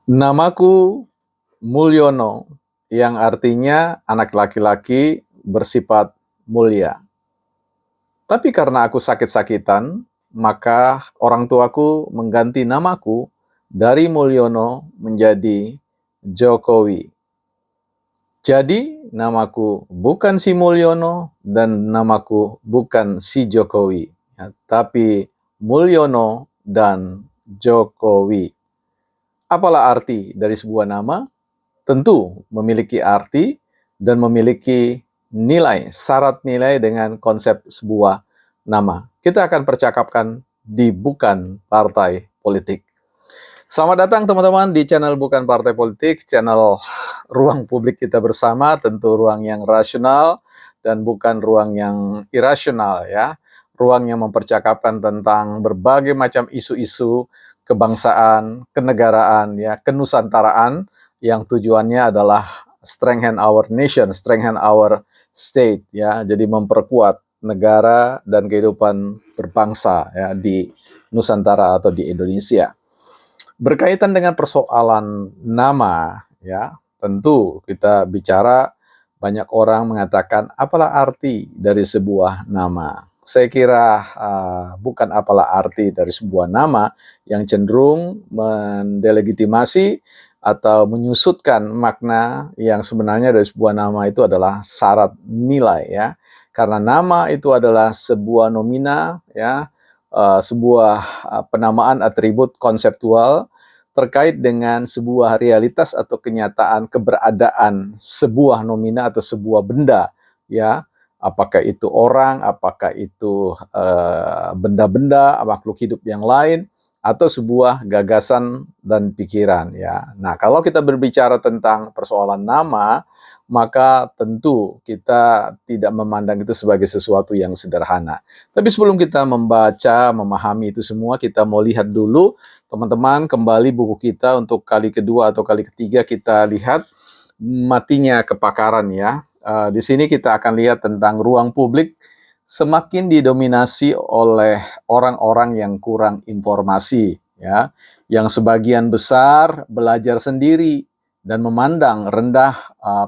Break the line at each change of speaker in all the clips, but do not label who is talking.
Namaku Mulyono, yang artinya anak laki-laki bersifat mulia. Tapi karena aku sakit-sakitan, maka orang tuaku mengganti namaku dari Mulyono menjadi Jokowi. Jadi, namaku bukan si Mulyono dan namaku bukan si Jokowi, ya, tapi Mulyono dan Jokowi. Apalah arti dari sebuah nama? Tentu memiliki arti dan memiliki nilai, syarat nilai dengan konsep sebuah nama. Kita akan percakapkan di Bukan Partai Politik. Selamat datang teman-teman di channel Bukan Partai Politik, channel ruang publik kita bersama, tentu ruang yang rasional dan bukan ruang yang irasional ya. Ruang yang mempercakapkan tentang berbagai macam isu-isu kebangsaan, kenegaraan, ya, kenusantaraan yang tujuannya adalah strengthen our nation, strengthen our state, ya. Jadi memperkuat negara dan kehidupan berbangsa ya di Nusantara atau di Indonesia. Berkaitan dengan persoalan nama, ya, tentu kita bicara banyak orang mengatakan apalah arti dari sebuah nama. Saya kira bukan apalah arti dari sebuah nama yang cenderung mendelegitimasi atau menyusutkan makna yang sebenarnya dari sebuah nama itu adalah syarat nilai ya. Karena nama itu adalah sebuah nomina ya, sebuah penamaan atribut konseptual terkait dengan sebuah realitas atau kenyataan keberadaan sebuah nomina atau sebuah benda ya. Apakah itu orang, apakah itu benda-benda, makhluk hidup yang lain, atau sebuah gagasan dan pikiran ya. Nah, kalau kita berbicara tentang persoalan nama, maka tentu kita tidak memandang itu sebagai sesuatu yang sederhana. Tapi sebelum kita membaca, memahami itu semua, kita mau lihat dulu, teman-teman, kembali buku kita untuk kali kedua atau kali ketiga kita lihat matinya kepakaran ya. Di sini kita akan lihat tentang ruang publik semakin didominasi oleh orang-orang yang kurang informasi ya, yang sebagian besar belajar sendiri dan memandang rendah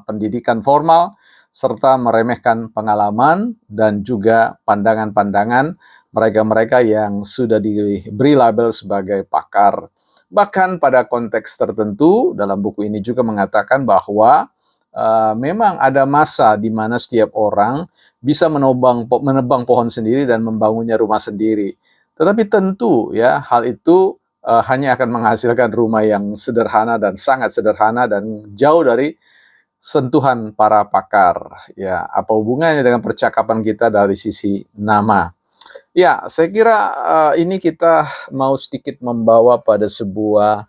pendidikan formal serta meremehkan pengalaman dan juga pandangan-pandangan mereka-mereka yang sudah diberi label sebagai pakar. Bahkan pada konteks tertentu dalam buku ini juga mengatakan bahwa memang ada masa di mana setiap orang bisa menebang pohon sendiri dan membangunnya rumah sendiri. Tetapi tentu ya hal itu hanya akan menghasilkan rumah yang sederhana dan sangat sederhana dan jauh dari sentuhan para pakar. Ya, apa hubungannya dengan percakapan kita dari sisi nama? Ya, saya kira ini kita mau sedikit membawa pada sebuah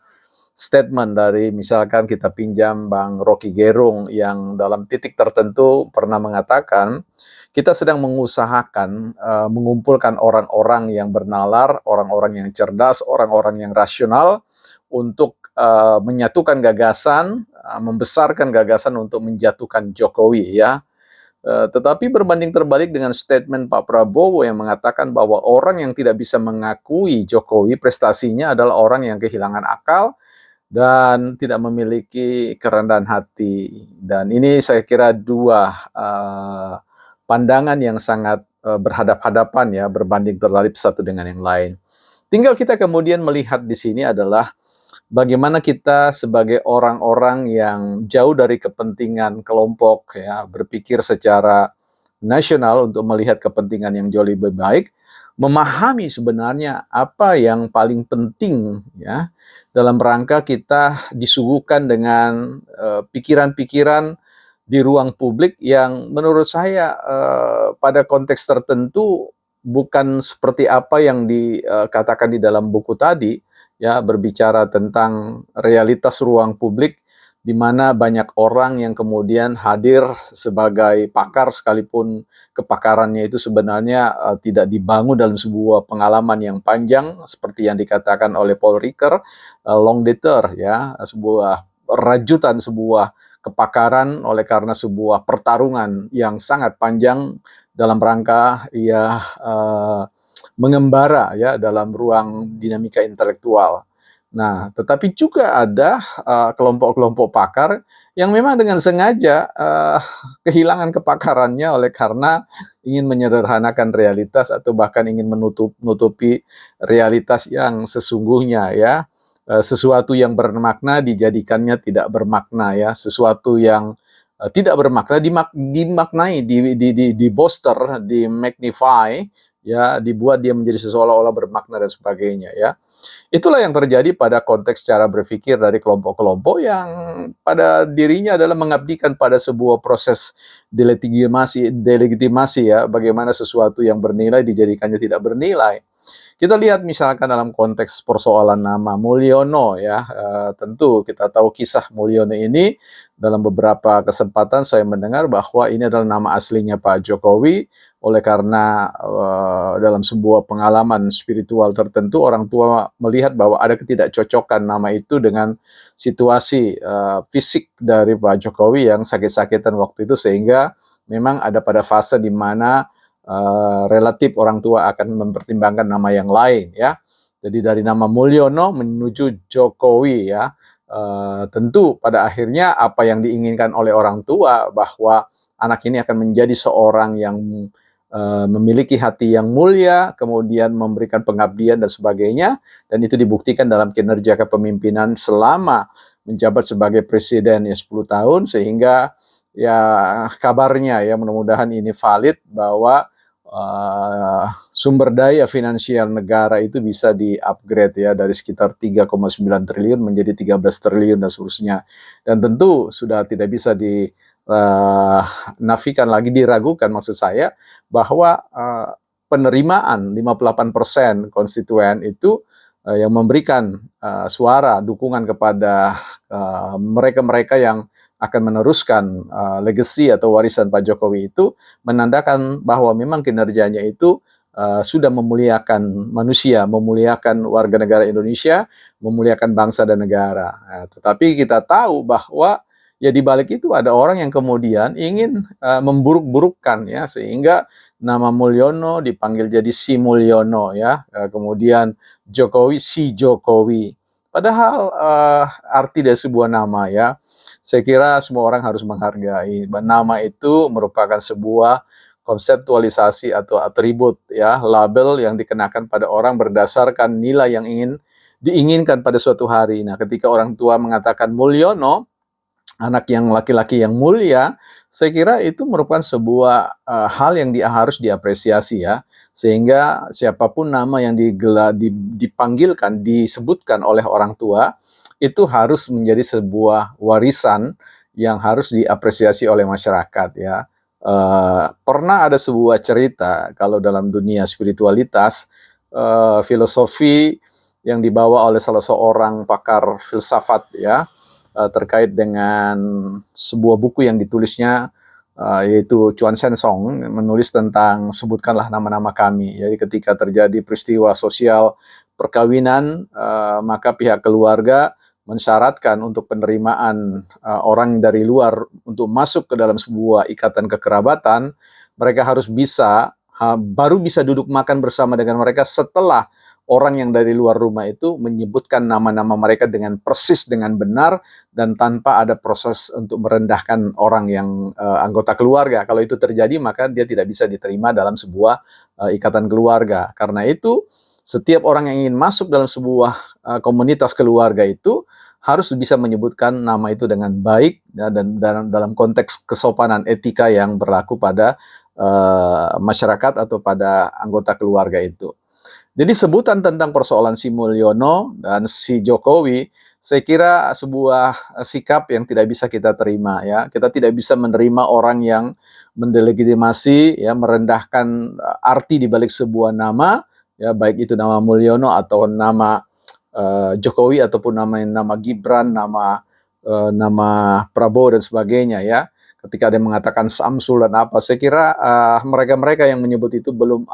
statement dari misalkan kita pinjam Bang Rocky Gerung yang dalam titik tertentu pernah mengatakan kita sedang mengusahakan mengumpulkan orang-orang yang bernalar, orang-orang yang cerdas, orang-orang yang rasional untuk menyatukan gagasan, membesarkan gagasan untuk menjatuhkan Jokowi ya. Tetapi berbanding terbalik dengan statement Pak Prabowo yang mengatakan bahwa orang yang tidak bisa mengakui Jokowi prestasinya adalah orang yang kehilangan akal dan tidak memiliki kerendahan hati. Dan ini saya kira dua pandangan yang sangat berhadap-hadapan ya, berbanding terbalik satu dengan yang lain. Tinggal kita kemudian melihat di sini adalah bagaimana kita sebagai orang-orang yang jauh dari kepentingan kelompok ya, berpikir secara nasional untuk melihat kepentingan yang jauh lebih baik, memahami sebenarnya apa yang paling penting ya dalam rangka kita disuguhkan dengan pikiran-pikiran di ruang publik yang menurut saya pada konteks tertentu bukan seperti apa yang dikatakan di dalam buku tadi ya, berbicara tentang realitas ruang publik di mana banyak orang yang kemudian hadir sebagai pakar sekalipun kepakarannya itu sebenarnya tidak dibangun dalam sebuah pengalaman yang panjang seperti yang dikatakan oleh Paul Ricoeur, long deter ya, sebuah rajutan sebuah kepakaran oleh karena sebuah pertarungan yang sangat panjang dalam rangka mengembara ya dalam ruang dinamika intelektual. Nah, tetapi juga ada kelompok-kelompok pakar yang memang dengan sengaja kehilangan kepakarannya oleh karena ingin menyederhanakan realitas atau bahkan ingin menutupi realitas yang sesungguhnya ya. Sesuatu yang bermakna dijadikannya tidak bermakna ya, sesuatu yang tidak bermakna dimaknai, di booster, di magnify ya, dibuat dia menjadi seolah-olah bermakna dan sebagainya ya. Itulah yang terjadi pada konteks cara berpikir dari kelompok-kelompok yang pada dirinya adalah mengabdikan pada sebuah proses delegitimasi ya, bagaimana sesuatu yang bernilai dijadikannya tidak bernilai. Kita lihat misalkan dalam konteks persoalan nama Mulyono ya, tentu kita tahu kisah Mulyono ini. Dalam beberapa kesempatan saya mendengar bahwa ini adalah nama aslinya Pak Jokowi, oleh karena dalam sebuah pengalaman spiritual tertentu orang tua melihat bahwa ada ketidakcocokan nama itu dengan situasi fisik dari Pak Jokowi yang sakit-sakitan waktu itu, sehingga memang ada pada fase di mana relatif orang tua akan mempertimbangkan nama yang lain ya. Jadi dari nama Mulyono menuju Jokowi ya. Tentu pada akhirnya apa yang diinginkan oleh orang tua bahwa anak ini akan menjadi seorang yang memiliki hati yang mulia, kemudian memberikan pengabdian dan sebagainya, dan itu dibuktikan dalam kinerja kepemimpinan selama menjabat sebagai presiden ya 10 tahun, sehingga ya kabarnya ya mudah-mudahan ini valid bahwa sumber daya finansial negara itu bisa di-upgrade ya dari sekitar 3,9 triliun menjadi 13 triliun dan seterusnya. Dan tentu sudah tidak bisa dinafikan lagi, diragukan maksud saya, bahwa penerimaan 58% konstituen itu yang memberikan suara dukungan kepada mereka-mereka yang akan meneruskan legacy atau warisan Pak Jokowi itu menandakan bahwa memang kinerjanya itu sudah memuliakan manusia, memuliakan warga negara Indonesia, memuliakan bangsa dan negara. Tetapi kita tahu bahwa ya di balik itu ada orang yang kemudian ingin memburuk-burukkan ya, sehingga nama Mulyono dipanggil jadi si Mulyono ya, kemudian Jokowi si Jokowi. Padahal arti dari sebuah nama ya, saya kira semua orang harus menghargai. Nama itu merupakan sebuah konseptualisasi atau atribut ya, label yang dikenakan pada orang berdasarkan nilai yang diinginkan pada suatu hari. Nah, ketika orang tua mengatakan Mulyono, anak yang laki-laki yang mulia, saya kira itu merupakan sebuah hal yang harus diapresiasi ya. Sehingga siapapun nama yang dipanggilkan, disebutkan oleh orang tua, itu harus menjadi sebuah warisan yang harus diapresiasi oleh masyarakat ya. Pernah ada sebuah cerita kalau dalam dunia spiritualitas, filosofi yang dibawa oleh salah seorang pakar filsafat ya, terkait dengan sebuah buku yang ditulisnya, yaitu Chuan Shensong, menulis tentang sebutkanlah nama-nama kami. Jadi ketika terjadi peristiwa sosial perkawinan, maka pihak keluarga mensyaratkan untuk penerimaan orang dari luar untuk masuk ke dalam sebuah ikatan kekerabatan, mereka harus baru bisa duduk makan bersama dengan mereka setelah orang yang dari luar rumah itu menyebutkan nama-nama mereka dengan persis, dengan benar, dan tanpa ada proses untuk merendahkan orang yang anggota keluarga. Kalau itu terjadi, maka dia tidak bisa diterima dalam sebuah ikatan keluarga. Karena itu, setiap orang yang ingin masuk dalam sebuah komunitas keluarga itu harus bisa menyebutkan nama itu dengan baik ya, dan dalam konteks kesopanan etika yang berlaku pada masyarakat atau pada anggota keluarga itu. Jadi sebutan tentang persoalan si Mulyono dan si Jokowi, saya kira sebuah sikap yang tidak bisa kita terima ya. Kita tidak bisa menerima orang yang mendelegitimasi ya, merendahkan arti di balik sebuah nama ya, baik itu nama Mulyono atau nama Jokowi ataupun nama Gibran, nama Prabowo dan sebagainya ya. Ketika ada yang mengatakan Samsul dan apa, saya kira mereka-mereka yang menyebut itu belum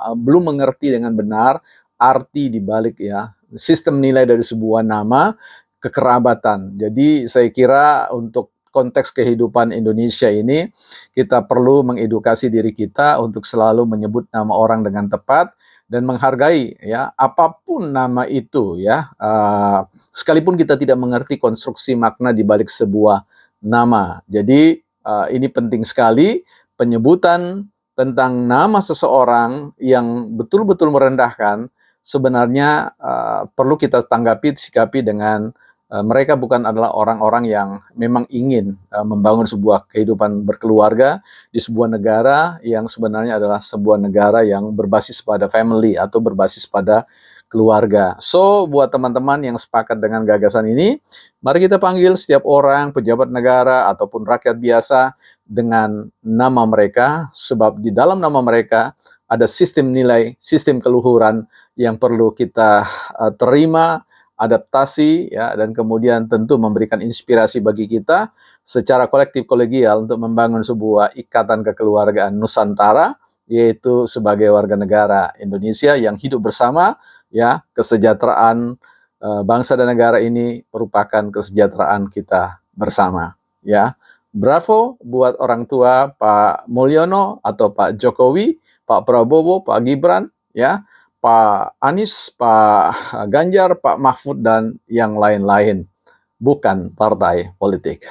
mengerti dengan benar arti di balik ya sistem nilai dari sebuah nama kekerabatan. Jadi saya kira untuk konteks kehidupan Indonesia ini kita perlu mengedukasi diri kita untuk selalu menyebut nama orang dengan tepat dan menghargai ya apapun nama itu ya, sekalipun kita tidak mengerti konstruksi makna di balik sebuah nama. Jadi ini penting sekali, penyebutan tentang nama seseorang yang betul-betul merendahkan sebenarnya perlu kita tanggapi, sikapi dengan mereka bukan adalah orang-orang yang memang ingin membangun sebuah kehidupan berkeluarga di sebuah negara yang sebenarnya adalah sebuah negara yang berbasis pada family atau berbasis pada keluarga. So, buat teman-teman yang sepakat dengan gagasan ini, mari kita panggil setiap orang, pejabat negara ataupun rakyat biasa dengan nama mereka, sebab di dalam nama mereka ada sistem nilai, sistem keluhuran yang perlu kita terima, adaptasi ya, dan kemudian tentu memberikan inspirasi bagi kita secara kolektif kolegial untuk membangun sebuah ikatan kekeluargaan Nusantara, yaitu sebagai warga negara Indonesia yang hidup bersama ya. Kesejahteraan bangsa dan negara ini merupakan kesejahteraan kita bersama ya. Bravo buat orang tua Pak Mulyono atau Pak Jokowi, Pak Prabowo, Pak Gibran ya, Pak Anies, Pak Ganjar, Pak Mahfud, dan yang lain-lain. Bukan partai politik.